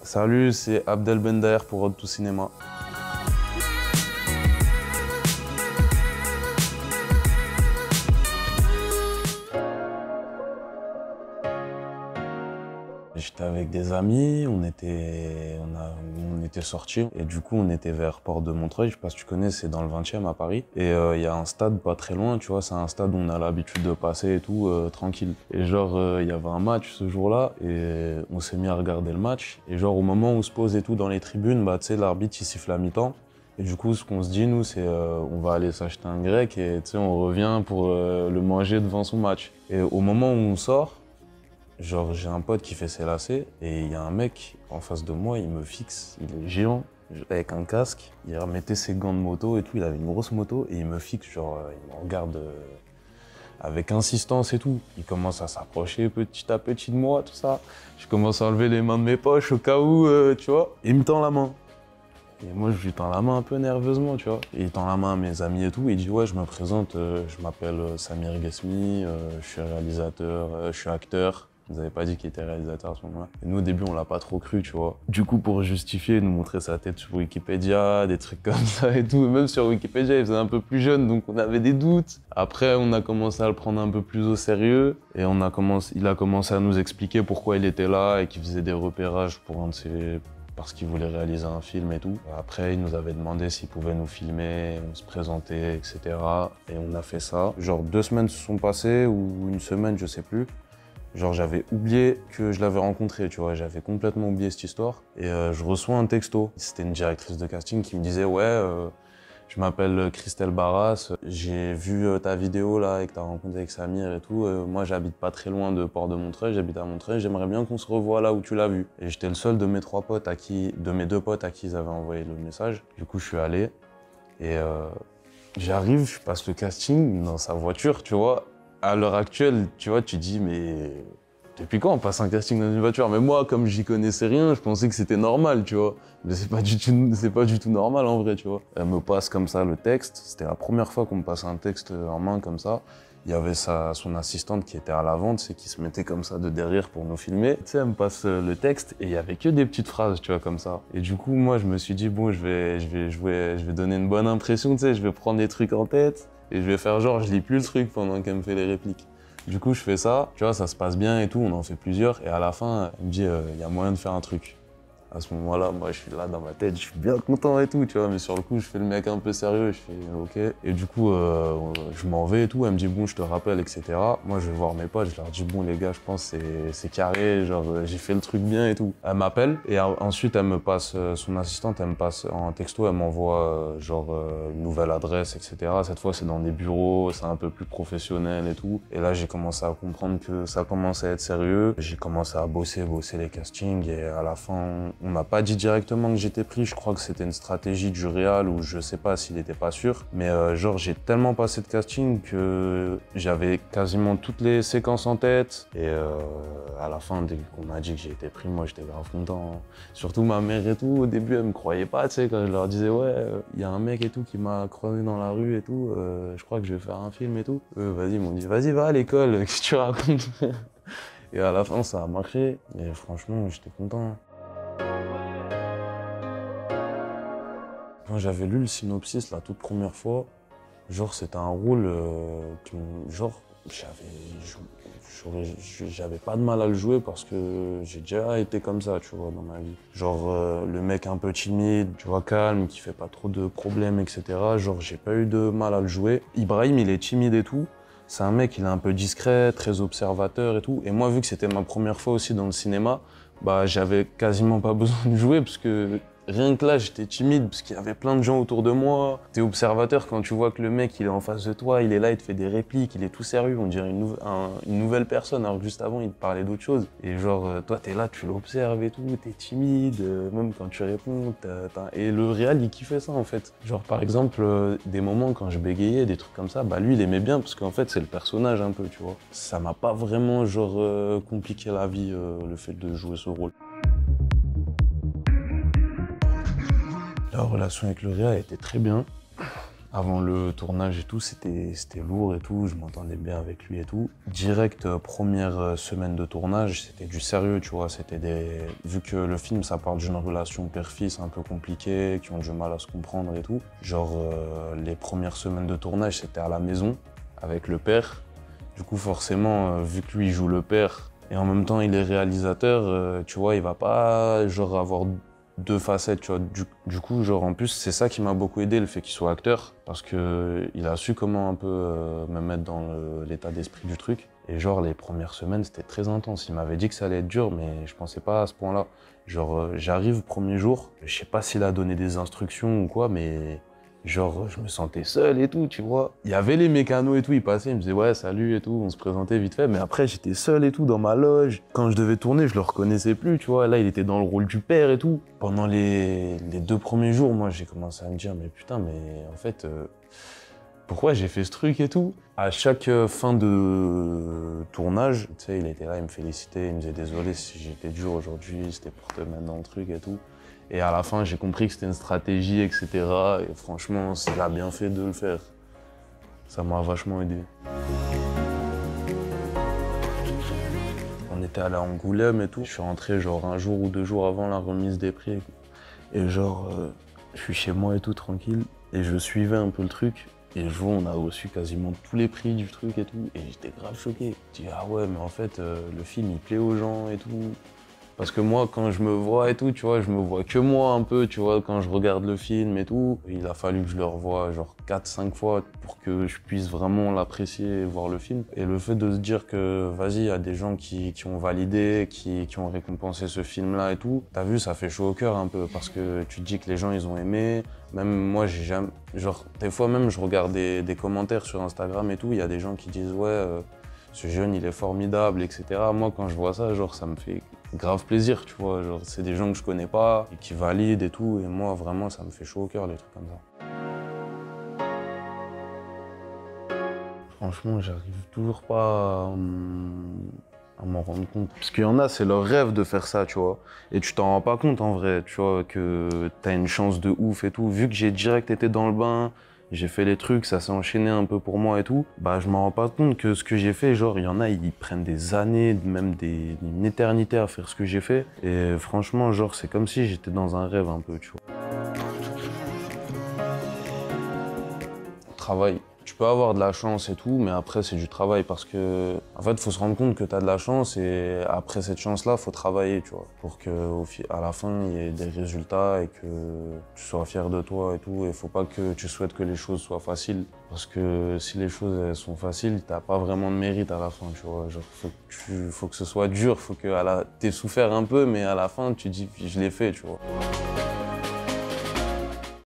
Salut, c'est Abdel Bendaer pour Road to Cinéma. J'étais avec des amis, on était sortis et du coup on était vers Porte de Montreuil, je sais pas si tu connais, c'est dans le 20e à Paris. Et il y a un stade pas très loin, tu vois, c'est un stade où on a l'habitude de passer et tout, tranquille. Et genre il y avait un match ce jour-là et on s'est mis à regarder le match. Et genre au moment où on se pose et tout dans les tribunes, bah tu sais l'arbitre il siffle à mi-temps. Et du coup ce qu'on se dit nous c'est on va aller s'acheter un grec et tu sais on revient pour le manger devant son match. Et au moment où on sort, genre, j'ai un pote qui fait ses lacets et il y a un mec en face de moi, il me fixe, il est géant, avec un casque, il remettait ses gants de moto et tout, il avait une grosse moto et il me fixe, genre, il me regarde avec insistance et tout. Il commence à s'approcher petit à petit de moi, tout ça. Je commence à enlever les mains de mes poches au cas où, tu vois, et il me tend la main. Et moi, je lui tends la main un peu nerveusement, tu vois. Et il tend la main à mes amis et tout, et il dit « Ouais, je me présente, je m'appelle Samir Ghesmi, je suis réalisateur, je suis acteur. » Ils n'avaient pas dit qu'il était réalisateur à ce moment-là. Et nous, au début, on l'a pas trop cru, tu vois. Du coup, pour justifier, il nous montrait sa tête sur Wikipédia, des trucs comme ça et tout. Et même sur Wikipédia, il faisait un peu plus jeune, donc on avait des doutes. Après, on a commencé à le prendre un peu plus au sérieux. Et il a commencé à nous expliquer pourquoi il était là et qu'il faisait des repérages pour parce qu'il voulait réaliser un film et tout. Après, il nous avait demandé s'il pouvait nous filmer, on se présentait, etc. Et on a fait ça. Genre 2 semaines se sont passées, ou 1 semaine, je sais plus. Genre j'avais oublié que je l'avais rencontré, tu vois, j'avais complètement oublié cette histoire. Et je reçois un texto. C'était une directrice de casting qui me disait « Ouais, je m'appelle Christelle Barras, j'ai vu ta vidéo là et que t'as rencontré avec Samir et tout. Moi j'habite pas très loin de Porte de Montreuil, j'habite à Montreuil, j'aimerais bien qu'on se revoie là où tu l'as vu. » Et j'étais le seul de mes 2 potes à qui ils avaient envoyé le message. Du coup je suis allé et j'arrive, je passe le casting dans sa voiture, tu vois. À l'heure actuelle, tu vois, tu dis, mais depuis quand on passe un casting dans une voiture? Mais moi, comme j'y connaissais rien, je pensais que c'était normal, tu vois. Mais c'est pas du tout normal en vrai, tu vois. Elle me passe comme ça le texte. C'était la première fois qu'on me passait un texte en main comme ça. Il y avait son assistante qui était à l'avant, tu sais, qui se mettait comme ça de derrière pour nous filmer. Tu sais, elle me passe le texte et il y avait que des petites phrases, tu vois, comme ça. Et du coup, moi, je me suis dit, bon, je vais donner une bonne impression, tu sais, je vais prendre des trucs en tête. Et je vais faire genre, je lis plus le truc pendant qu'elle me fait les répliques. Du coup, je fais ça, tu vois, ça se passe bien et tout, on en fait plusieurs. Et à la fin, elle me dit, y a moyen de faire un truc. À ce moment-là, moi, je suis là dans ma tête, je suis bien content et tout, tu vois. Mais sur le coup, je fais le mec un peu sérieux, je fais OK. Et du coup, je m'en vais et tout. Elle me dit, bon, je te rappelle, etc. Moi, je vais voir mes potes, je leur dis, bon, les gars, je pense que c'est carré, genre, j'ai fait le truc bien et tout. Elle m'appelle et ensuite, elle me passe, son assistante, elle me passe en texto, elle m'envoie, genre, une nouvelle adresse, etc. Cette fois, c'est dans des bureaux, c'est un peu plus professionnel et tout. Et là, j'ai commencé à comprendre que ça commençait à être sérieux. J'ai commencé à bosser les castings et à la fin, on m'a pas dit directement que j'étais pris, je crois que c'était une stratégie du réal ou je sais pas s'il était pas sûr. Mais genre j'ai tellement passé de casting que j'avais quasiment toutes les séquences en tête. Et à la fin, dès qu'on m'a dit que j'ai été pris, moi j'étais grave content. Hein. Surtout ma mère et tout, au début elle me croyait pas, tu sais, quand je leur disais ouais, y a un mec et tout qui m'a croisé dans la rue et tout, je crois que je vais faire un film et tout. Vas-y, ils m'ont dit vas-y va à l'école, qu'est-ce que tu racontes? Et à la fin ça a marché et franchement j'étais content. Quand j'avais lu le synopsis la toute première fois, genre c'était un rôle genre j'avais pas de mal à le jouer parce que j'ai déjà été comme ça, tu vois, dans ma vie. Genre le mec un peu timide, tu vois, calme, qui fait pas trop de problèmes, etc. Genre j'ai pas eu de mal à le jouer. Ibrahim, il est timide et tout. C'est un mec, il est un peu discret, très observateur et tout. Et moi, vu que c'était ma première fois aussi dans le cinéma, bah j'avais quasiment pas besoin de jouer parce que rien que là, j'étais timide parce qu'il y avait plein de gens autour de moi. T'es observateur quand tu vois que le mec, il est en face de toi, il est là, il te fait des répliques, il est tout sérieux, on dirait une nouvelle personne, alors que juste avant, il te parlait d'autre chose. Et genre, toi, t'es là, tu l'observes et tout, t'es timide, même quand tu réponds, Et le réal, il kiffait ça, en fait. Genre, par exemple, des moments quand je bégayais, des trucs comme ça, bah lui, il aimait bien parce qu'en fait, c'est le personnage un peu, tu vois. Ça m'a pas vraiment, genre, compliqué la vie, le fait de jouer ce rôle. La relation avec le réal était très bien. Avant le tournage et tout, c'était lourd et tout, je m'entendais bien avec lui et tout. Direct, première semaine de tournage, c'était du sérieux, tu vois. Vu que le film, ça parle d'une relation père-fils un peu compliquée, qui ont du mal à se comprendre et tout. Genre, les premières semaines de tournage, c'était à la maison, avec le père. Du coup, forcément, vu que lui il joue le père, et en même temps il est réalisateur, tu vois, il va pas genre avoir deux facettes, tu vois. Du coup, genre en plus, c'est ça qui m'a beaucoup aidé, le fait qu'il soit acteur, parce que il a su comment un peu me mettre dans l'état d'esprit du truc. Et genre les premières semaines, c'était très intense. Il m'avait dit que ça allait être dur, mais je pensais pas à ce point-là. Genre, j'arrive premier jour, je sais pas s'il a donné des instructions ou quoi, mais genre, je me sentais seul et tout, tu vois. Il y avait les mécanos et tout, ils passaient, ils me disaient ouais, salut et tout, on se présentait vite fait, mais après, j'étais seul et tout dans ma loge. Quand je devais tourner, je le reconnaissais plus, tu vois. Là, il était dans le rôle du père et tout. Pendant les 2 premiers jours, moi, j'ai commencé à me dire, mais putain, mais en fait, pourquoi j'ai fait ce truc et tout? À chaque fin de tournage, tu sais, il était là, il me félicitait, il me disait désolé si j'étais dur aujourd'hui, c'était pour te mettre dans le truc et tout. Et à la fin, j'ai compris que c'était une stratégie, etc. Et franchement, il a bien fait de le faire. Ça m'a vachement aidé. On était allé à Angoulême et tout. Je suis rentré genre un jour ou 2 jours avant la remise des prix. Et genre, je suis chez moi et tout, tranquille. Et je suivais un peu le truc. Et je vois, on a reçu quasiment tous les prix du truc et tout. Et j'étais grave choqué. Je dis, ah ouais, mais en fait, le film, il plaît aux gens et tout. Parce que moi, quand je me vois et tout, tu vois, je me vois que moi un peu, tu vois, quand je regarde le film et tout. Il a fallu que je le revoie genre 4-5 fois pour que je puisse vraiment l'apprécier et voir le film. Et le fait de se dire que, vas-y, il y a des gens qui ont validé, qui ont récompensé ce film-là et tout, t'as vu, ça fait chaud au cœur un peu, parce que tu te dis que les gens, ils ont aimé. Même moi, j'ai jamais... Genre, des fois même, je regarde des commentaires sur Instagram et tout, il y a des gens qui disent, ouais, ce jeune, il est formidable, etc. Moi, quand je vois ça, genre, ça me fait grave plaisir, tu vois. Genre, c'est des gens que je connais pas et qui valident et tout. Et moi, vraiment, ça me fait chaud au cœur, les trucs comme ça. Franchement, j'arrive toujours pas à m'en rendre compte. Parce qu'il y en a, c'est leur rêve de faire ça, tu vois. Et tu t'en rends pas compte, en vrai, tu vois, que t'as une chance de ouf et tout. Vu que j'ai direct été dans le bain, j'ai fait les trucs, ça s'est enchaîné un peu pour moi et tout, bah je m'en rends pas compte que ce que j'ai fait, genre il y en a, ils prennent des années, même une éternité à faire ce que j'ai fait. Et franchement, genre c'est comme si j'étais dans un rêve un peu, tu vois. Travail. Tu peux avoir de la chance et tout, mais après c'est du travail parce que, en fait, faut se rendre compte que tu as de la chance et après cette chance-là, faut travailler, tu vois, pour que à la fin il y ait des résultats et que tu sois fier de toi et tout. Et faut pas que tu souhaites que les choses soient faciles, parce que si les choses elles sont faciles, t'as pas vraiment de mérite à la fin, tu vois. Genre faut que ce soit dur, faut que t'aies souffert un peu, mais à la fin tu dis je l'ai fait, tu vois.